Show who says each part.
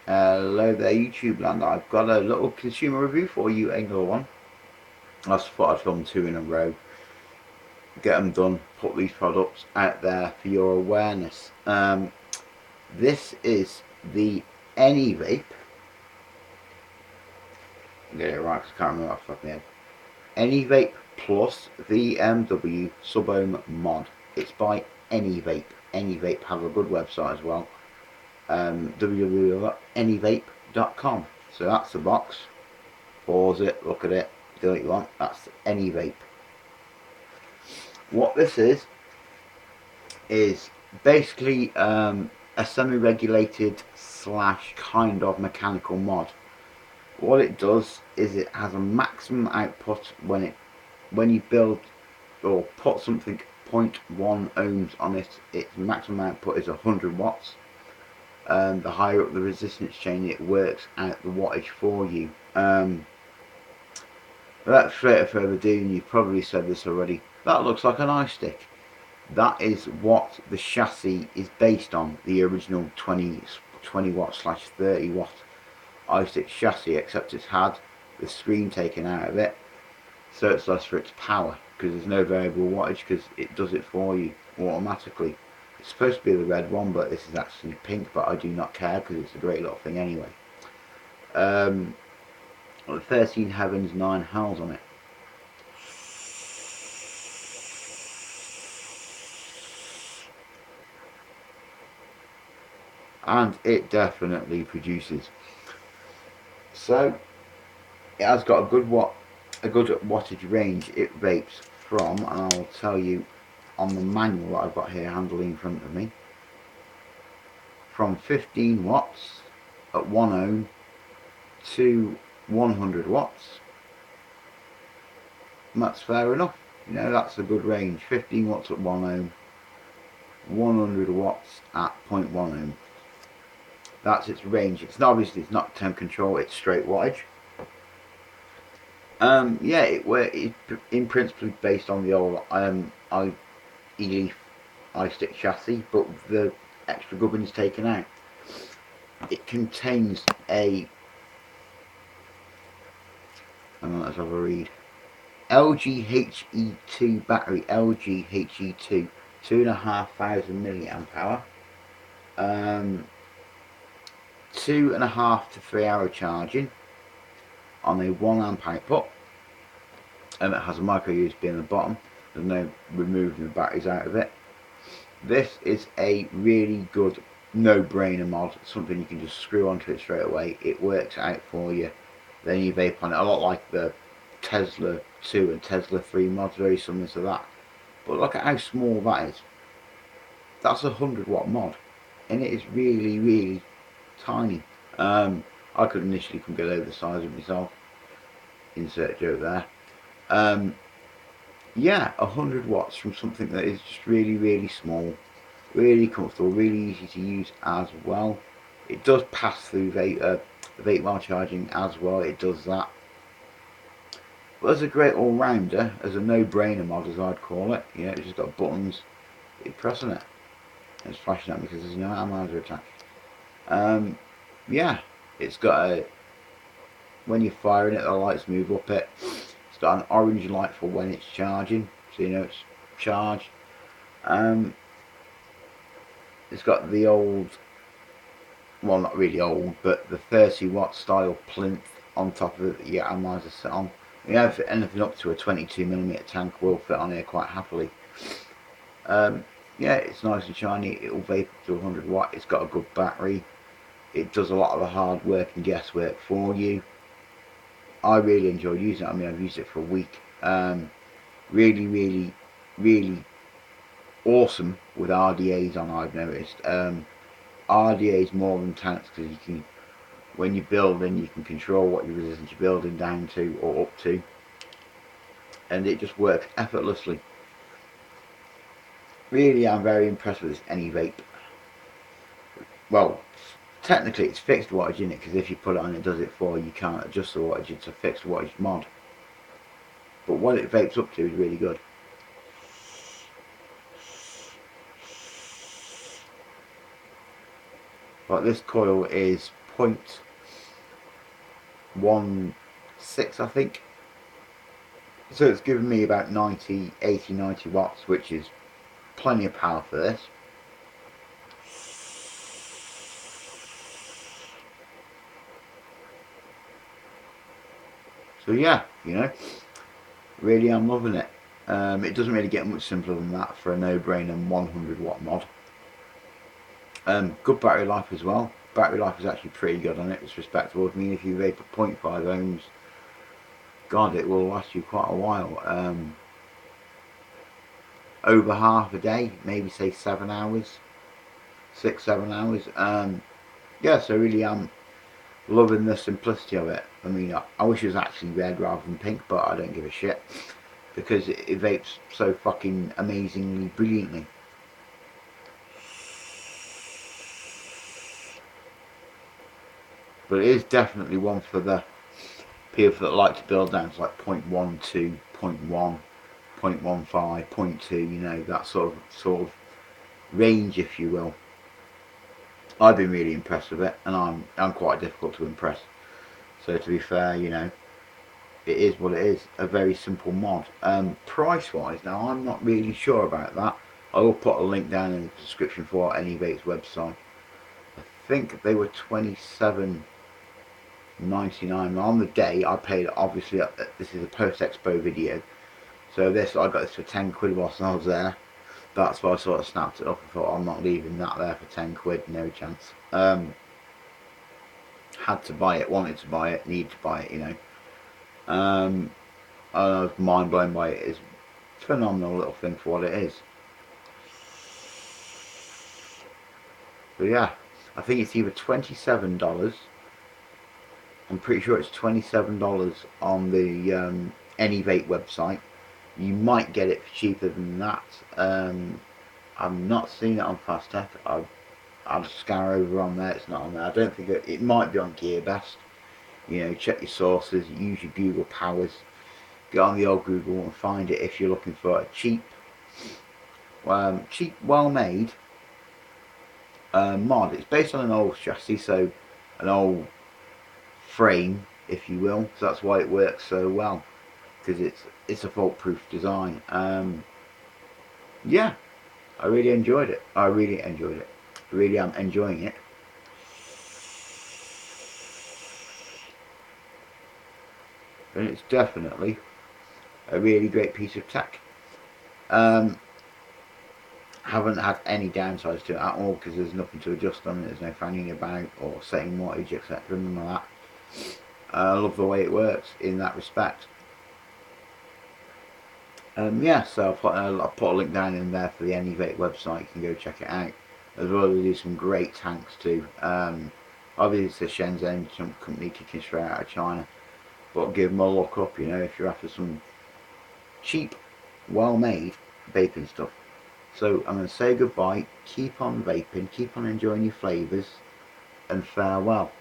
Speaker 1: Hello there YouTube land, I've got a little consumer review for you, another one. I just thought I'd film two in a row, get them done, put these products out there for your awareness. This is the Anyvape, get it right because I can't remember off the top of my head. Anyvape Plus VMW Sub-Ohm Mod. It's by Anyvape. Anyvape have a good website as well. www.anyvape.com. So that's the box. Pause it, look at it, do what you want. That's Anyvape. What this is basically a semi-regulated slash kind of mechanical mod. What it does is it has a maximum output when you build or put something 0.1 ohms on it. Its maximum output is 100 watts. The higher up the resistance chain it works out the wattage for you. Without further ado, and you've probably said this already, that looks like an iStick. That is what the chassis is based on, the original 20 watt slash 30 watt iStick chassis, except it's had the screen taken out of it, so it's less for its power, because there's no variable wattage, because it does it for you automatically. It's supposed to be the red one, but this is actually pink, but I do not care, because it's a great little thing anyway. 13 heavens, 9 hells on it. And it definitely produces. So it has got a good wattage range it vapes from, and I'll tell you on the manual that I've got here handily in front of me, from 15 watts at 1 ohm to 100 watts. And that's fair enough, you know, that's a good range. 15 watts at 1 ohm, 100 watts at 0.1 ohm. That's its range. It's not, obviously it's not temp control, it's straight wattage. Yeah, it in principle based on the old E-Leaf iStick chassis, but the extra gubbins taken out. It contains a, let's have a read, LGHE2 battery, LGHE2, 2,500 milliamp hour, 2.5 to 3 hour charging on a 1 amp output, and it has a micro USB in the bottom. There's no removing the batteries out of it. This is a really good no-brainer mod, something you can just screw onto it straight away. It works out for you. Then you vape on it, a lot like the Tesla 2 and Tesla 3 mods, very similar to that. But look at how small that is. That's a 100 watt mod, and it is really tiny. I could initially get over the size of myself. Insert joke there. Yeah, 100 watts from something that is just really small, really comfortable, really easy to use as well. It does pass through vape while charging as well, it does that. But as a great all-rounder, as a no-brainer mod as I'd call it, you know, it's just got buttons, you press on it, it's flashing at me because there's no analyzer attached. Yeah, it's got a, when you're firing it, the lights move up it. It's got an orange light for when it's charging, so you know it's charged. It's got the old, well not really old, but the 30 watt style plinth on top of it that you get analyzer set on. You know, anything up to a 22mm tank will fit on here quite happily. Yeah, it's nice and shiny, it will vape up to 100 watt, it's got a good battery. It does a lot of the hard work and guesswork for you. I really enjoy using it. I mean, I've used it for a week. Really awesome with RDAs on, I've noticed. RDAs more than tanks, because you can, when you're building, you can control what your resistance you're building down to or up to, and it just works effortlessly. Really, I'm very impressed with this Anyvape. Well, technically it's fixed wattage in it, because if you put it on it does it for you. You can't adjust the wattage, it's a fixed wattage mod. But what it vapes up to is really good. But this coil is 0.16, I think. So it's given me about 90, 80, 90 watts, which is plenty of power for this. So yeah, you know, really I'm loving it. It doesn't really get much simpler than that for a no-brainer 100 watt mod. Good battery life as well. Battery life is actually pretty good on it. It's respectable. I mean, if you vape at 0.5 ohms, God, it will last you quite a while. Over half a day, maybe say 7 hours, 6, 7 hours. Yeah, so really I'm loving the simplicity of it. I mean, I wish it was actually red rather than pink, but I don't give a shit because it vapes so fucking amazingly brilliantly. But it is definitely one for the people that like to build down to like 0.12, 0.1, 0.15, 0.2, you know, that sort of range, if you will. I've been really impressed with it, and I'm quite difficult to impress. So to be fair, you know, it is what it is. A very simple mod. Price wise, now I'm not really sure about that. I will put a link down in the description for Anyvape's website. I think they were $27.99 on the day. I paid, obviously, this is a post expo video, so this I got this for 10 quid whilst I was there. That's why I sort of snapped it up and thought I'm not leaving that there for 10 quid, no chance. Had to buy it, wanted to buy it, need to buy it, you know. I was mind blown by it. It's a phenomenal little thing for what it is. But yeah, I think it's either $27. I'm pretty sure it's $27 on the Anyvape website. You might get it for cheaper than that. I've not seen it on Fast Tech. I'll scour over on there. It's not on there. I don't think it might be on GearBest. You know, check your sources. Use your Google powers. Get on the old Google and find it if you're looking for a cheap, well-made mod. It's based on an old chassis, so an old frame, if you will. So that's why it works so well, because it's a fault-proof design. Yeah, I really enjoyed it. I really enjoyed it. Really am enjoying it. And it's definitely a really great piece of tech. Haven't had any downsides to it at all because there's nothing to adjust on it. There's no fanning about or setting wattage, etc. None of that. I love the way it works in that respect. Yeah, so I'll put a link down in there for the Anyvape website. You can go check it out. As well as they do some great tanks too. Obviously it's a Shenzhen company kicking straight out of China, but give them a look up, you know, if you're after some cheap, well-made vaping stuff. So I'm going to say goodbye, keep on vaping, keep on enjoying your flavours, and farewell.